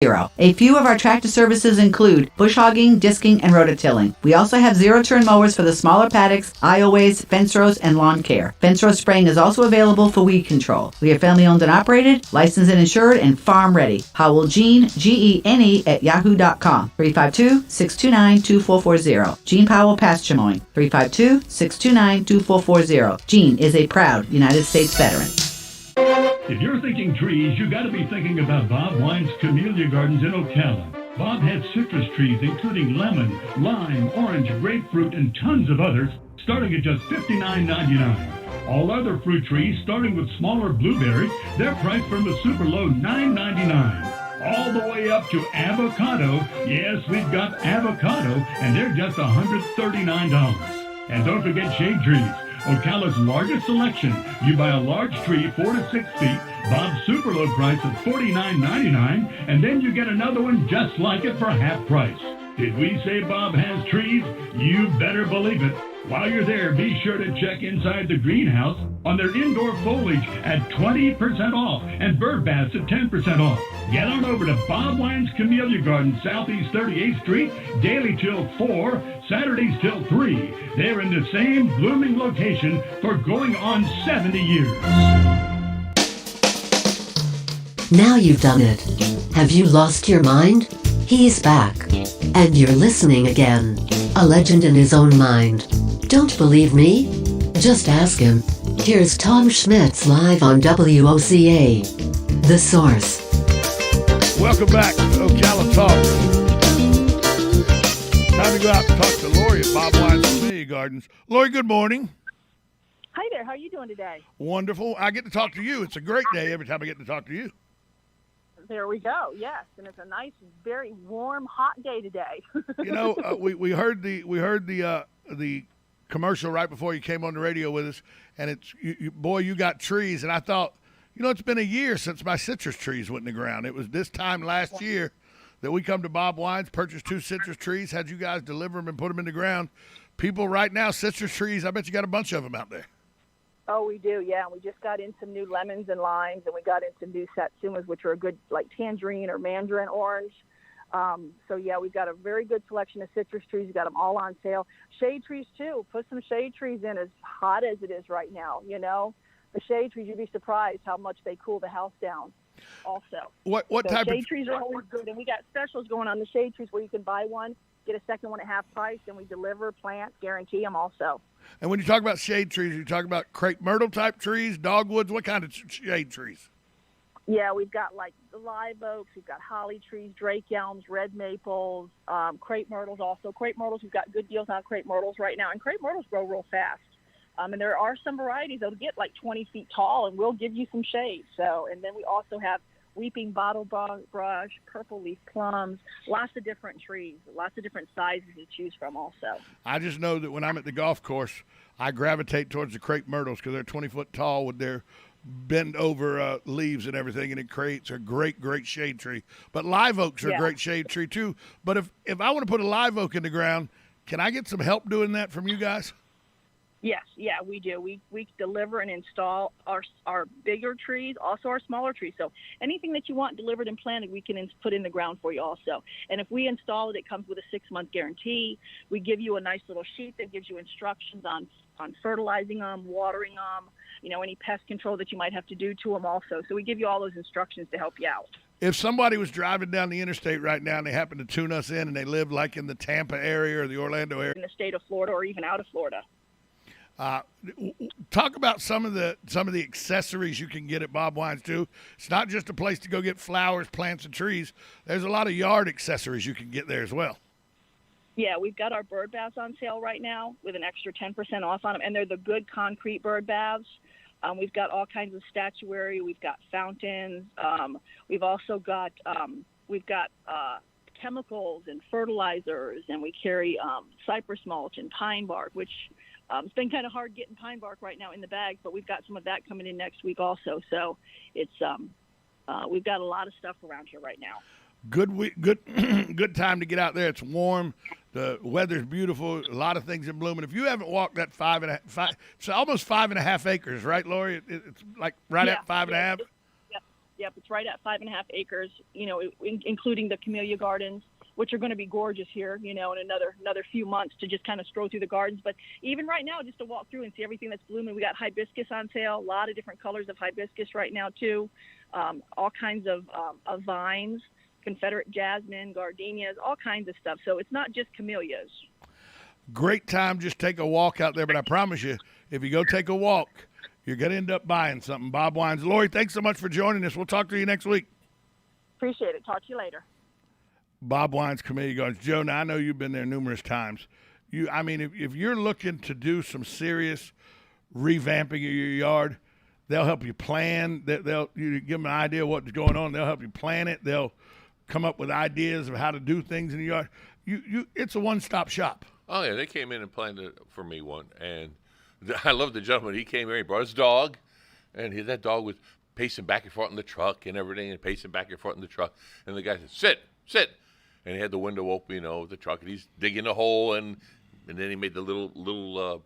A few of our tractor services include bush hogging, disking, and rototilling. We also have zero-turn mowers for the smaller paddocks, aisleways, fence rows, and lawn care. Fence row spraying is also available for weed control. We are family-owned and operated, licensed and insured, and farm-ready. Howell Gene, Gene, at yahoo.com. 352-629-2440. Gene Powell Pasture Mowing. 352-629-2440. Gene is a proud United States veteran. If you're thinking trees, you got to be thinking about Bob Wine's Camellia Gardens in Ocala. Bob has citrus trees including lemon, lime, orange, grapefruit, and tons of others, starting at just $59.99. All other fruit trees, starting with smaller blueberries, they're priced from a super low $9.99. All the way up to avocado. Yes, we've got avocado, and they're just $139. And don't forget shade trees. Ocala's largest selection. You buy a large tree 4 to 6 feet, Bob's super low price of $49.99, and then you get another one just like it for half price. Did we say Bob has trees? You better believe it. While you're there, be sure to check inside the greenhouse on their indoor foliage at 20% off and bird baths at 10% off. Get on over to Bob Wine's Camellia Garden, Southeast 38th Street, daily till 4, Saturdays till 3. They're in the same blooming location for going on 70 years. Now you've done it. Have you lost your mind? He's back. And you're listening again. A legend in his own mind. Don't believe me? Just ask him. Here's Tom Schmitz live on WOCA. The Source. Welcome back to Ocala Talk. Time to go out and talk to Lori at Bob Wine's Camellia Gardens. Lori, good morning. Hi there. How are you doing today? Wonderful. I get to talk to you. It's a great day every time I get to talk to you. There we go. Yes, and it's a nice, very warm, hot day today. You know, we heard the commercial right before you came on the radio with us, and it's boy, you got trees, and I thought, you know, it's been a year since my citrus trees went in the ground. It was this time last year that we come to Bob Wine's, purchased 2 citrus trees, had you guys deliver them and put them in the ground. People right now, citrus trees, I bet you got a bunch of them out there. Oh, we do, yeah. We just got in some new lemons and limes, and we got in some new satsumas, which are a good, like tangerine or mandarin orange. So, yeah, we've got a very good selection of citrus trees. We've got them all on sale. Shade trees, too. Put some shade trees in as hot as it is right now, you know. The shade trees, you'd be surprised how much they cool the house down also. What type shade of trees are always good, and we got specials going on the shade trees where you can buy one, get a second one at half price, and we deliver, plant, guarantee them also. And when you talk about shade trees, you talk about crepe myrtle type trees, dogwoods, what kind of shade trees? Yeah, we've got like the live oaks, we've got holly trees, drake elms, red maples, crepe myrtles also. Crepe myrtles, we've got good deals on crepe myrtles right now, and crepe myrtles grow real fast. And there are some varieties that'll get like 20 feet tall, and we'll give you some shade. So, and then we also have weeping bottle brush, purple leaf plums, lots of different trees, lots of different sizes to choose from also. I just know that when I'm at the golf course, I gravitate towards the crepe myrtles because they're 20 foot tall with their bend over leaves and everything, and it creates a great shade tree. But live oaks are a great shade tree too. But if I want to put a live oak in the ground, can I get some help doing that from you guys? Yes, yeah, we do. We deliver and install our bigger trees, also our smaller trees. So anything that you want delivered and planted, we can put in the ground for you also. And if we install it, it comes with a 6-month guarantee. We give you a nice little sheet that gives you instructions on fertilizing them, watering them, you know, any pest control that you might have to do to them also. So we give you all those instructions to help you out. If somebody was driving down the interstate right now and they happen to tune us in and they live like in the Tampa area or the Orlando area. In the state of Florida or even out of Florida. Talk about some of the accessories you can get at Bob Wine's too. It's not just a place to go get flowers, plants, and trees. There's a lot of yard accessories you can get there as well. Yeah, we've got our bird baths on sale right now with an extra 10% off on them, and they're the good concrete bird baths. We've got all kinds of statuary. We've got fountains. We've also got chemicals and fertilizers, and we carry cypress mulch and pine bark, which it's been kind of hard getting pine bark right now in the bag, but we've got some of that coming in next week also. So it's we've got a lot of stuff around here right now. Good time to get out there. It's warm. The weather's beautiful. A lot of things in bloom. And if you haven't walked that it's almost 5.5 acres, right, Lori? It's like right at 5.5. Yeah. Yep, it's right at 5.5 acres. Including the camellia gardens, which are going to be gorgeous here. In another few months to just kind of stroll through the gardens. But even right now, just to walk through and see everything that's blooming. We got hibiscus on sale. A lot of different colors of hibiscus right now too. All kinds of vines, Confederate jasmine, gardenias, all kinds of stuff. So it's not just camellias. Great time, just take a walk out there. But I promise you, if you go take a walk, you're going to end up buying something. Bob Wines. Lori, thanks so much for joining us. We'll talk to you next week. Appreciate it. Talk to you later. Bob Wines, Camellia Gardens. Joe, now I know you've been there numerous times. If you're looking to do some serious revamping of your yard, they'll help you plan. You give them an idea of what's going on. They'll help you plan it. They'll come up with ideas of how to do things in your yard. It's a one-stop shop. Oh, yeah, they came in and planned it for me one. And I love the gentleman. He came here, he brought his dog, and that dog was pacing back and forth in the truck and everything, and pacing back and forth in the truck. And the guy said, sit. And he had the window open, the truck, and he's digging a hole, and then he made the little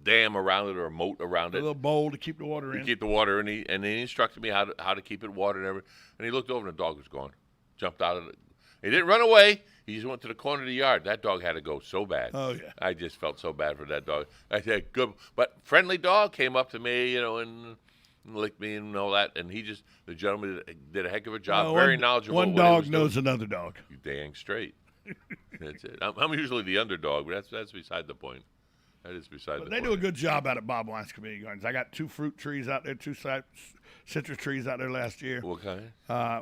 dam around it, or a moat around it. A little bowl to keep the water in. To keep the water in. And then he instructed me how to keep it watered and everything. And he looked over, and the dog was gone. Jumped out of it. He didn't run away. He just went to the corner of the yard. That dog had to go so bad. Oh, yeah. I just felt so bad for that dog. I said, good. But friendly dog came up to me, and licked me and all that. And the gentleman did a heck of a job. Very knowledgeable. One dog knows another dog. You dang straight. That's it. I'm usually the underdog, but that's beside the point. That is beside the point. They do a good job out at Bob Wines Community Gardens. I got 2 fruit trees out there, 2 citrus trees out there last year. What kind?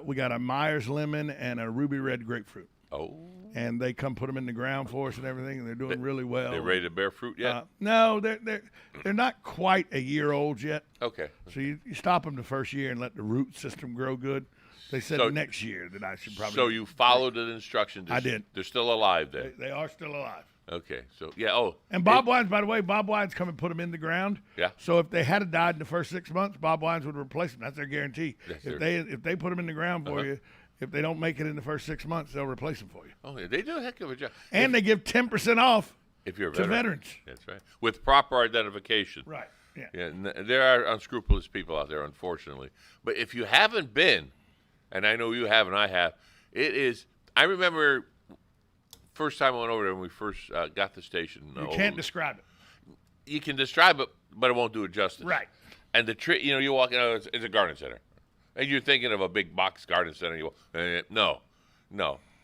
We got a Myers lemon and a ruby red grapefruit. Oh. And they come put them in the ground for us and everything, and they're doing really well. They're ready to bear fruit yet? No, they're not quite a year old yet. Okay. So you stop them the first year and let the root system grow good. They said next year that I should probably. So you followed the instructions. I did. They're still alive then. They are still alive. Okay. So yeah. Oh. And Bob Wines, by the way, Bob Wines come and put them in the ground. Yeah. So if they had died in the first 6 months, Bob Wines would replace them. That's their guarantee. If they put them in the ground for you, if they don't make it in the first 6 months, they'll replace them for you. Oh, yeah, they do a heck of a job. And they give 10% off if you're a to veterans. That's right. With proper identification. Right. Yeah. Yeah. There are unscrupulous people out there, unfortunately. But if you haven't been, and I know you have and I have, it is. I remember first time I went over there when we first got the station. You can't describe it. You can describe it, but it won't do it justice. Right. And the tree, you walk in, it's a garden center. And you're thinking of a big box garden center. No.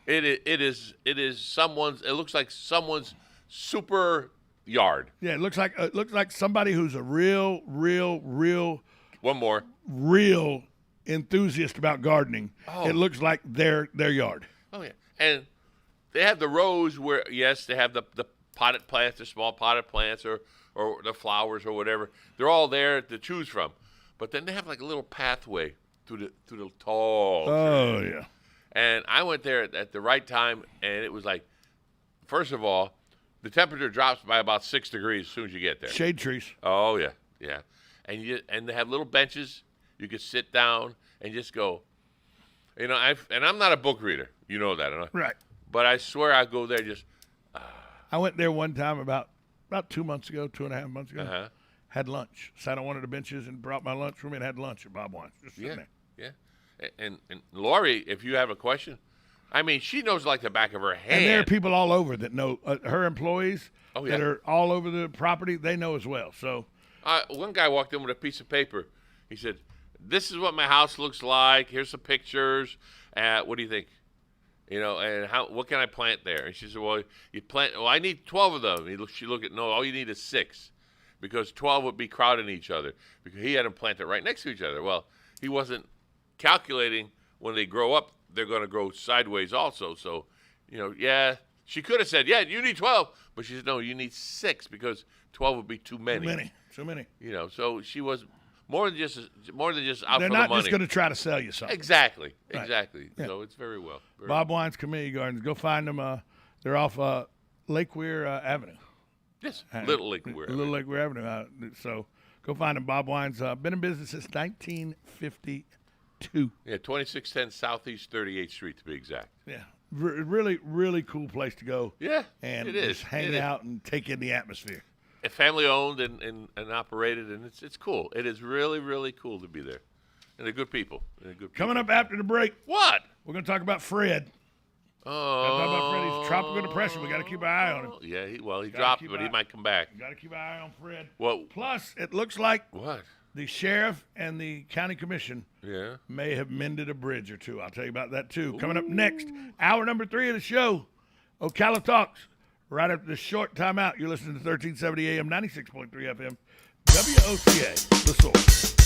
It is someone's. It looks like someone's super yard. Yeah, it looks like somebody who's a real. One more. Real enthusiast about gardening. Oh. It looks like their yard. Oh yeah, and they have the rows where they have the potted plants, the small potted plants, or the flowers or whatever. They're all there to choose from, but then they have like a little pathway through the tall trees. Oh, yeah. And I went there at the right time, and it was like, first of all, the temperature drops by about 6 degrees as soon as you get there. Shade trees. Oh, yeah. And they have little benches. You could sit down and just go. And I'm not a book reader. You know that. Right. But I swear I go there just. I went there one time about 2 months ago, 2.5 months ago. Uh-huh. Had lunch. Sat on one of the benches and brought my lunch with me and had lunch at Bob Wines. Just sitting there. Yeah. And Lori, if you have a question, I mean, she knows like the back of her hand. And there are people all over that know her employees that are all over the property. They know as well. So one guy walked in with a piece of paper. He said, "This is what my house looks like. Here's some pictures. What do you think? And what can I plant there?" And she said, "Well, I need 12 of them." She looked at, "No, all you need is 6. Because 12 would be crowding each other because he had them planted right next to each other." Well, he wasn't calculating when they grow up, they're going to grow sideways also. So, she could have said, "Yeah, you need 12." But she said, "No, you need 6 because 12 would be too many. Too many. So she was more than just out They're for the money. They're not just going to try to sell you something. Exactly. Right. Exactly. Yeah. So it's very well. Bob Wines Community Gardens. Go find them. They're off Lake Weir Avenue. Yes, Little Lake Weir. Little Lake Weir Avenue. So go find them. Bob Wines. Been in business since 1952. Yeah, 2610 Southeast 38th Street to be exact. Yeah, really, really cool place to go. Yeah, and it is. Just hang out and take in the atmosphere. Family owned and operated, and it's cool. It is really, really cool to be there. And they're good people. They're good people. Coming up after the break, What? we're going to talk about Fred. Oh. Talk about Fred. He's tropical depression. We got to keep our eye on him. Yeah, he dropped, but he might come back. Got to keep our eye on Fred. Well, Plus, it looks like what? the sheriff and the county commission Yeah. may have mended a bridge or two. I'll tell you about that, too. Coming up next, hour number 3 of the show, Ocala Talks. Right after this short timeout, you're listening to 1370 AM, 96.3 FM, WOCA, The Source.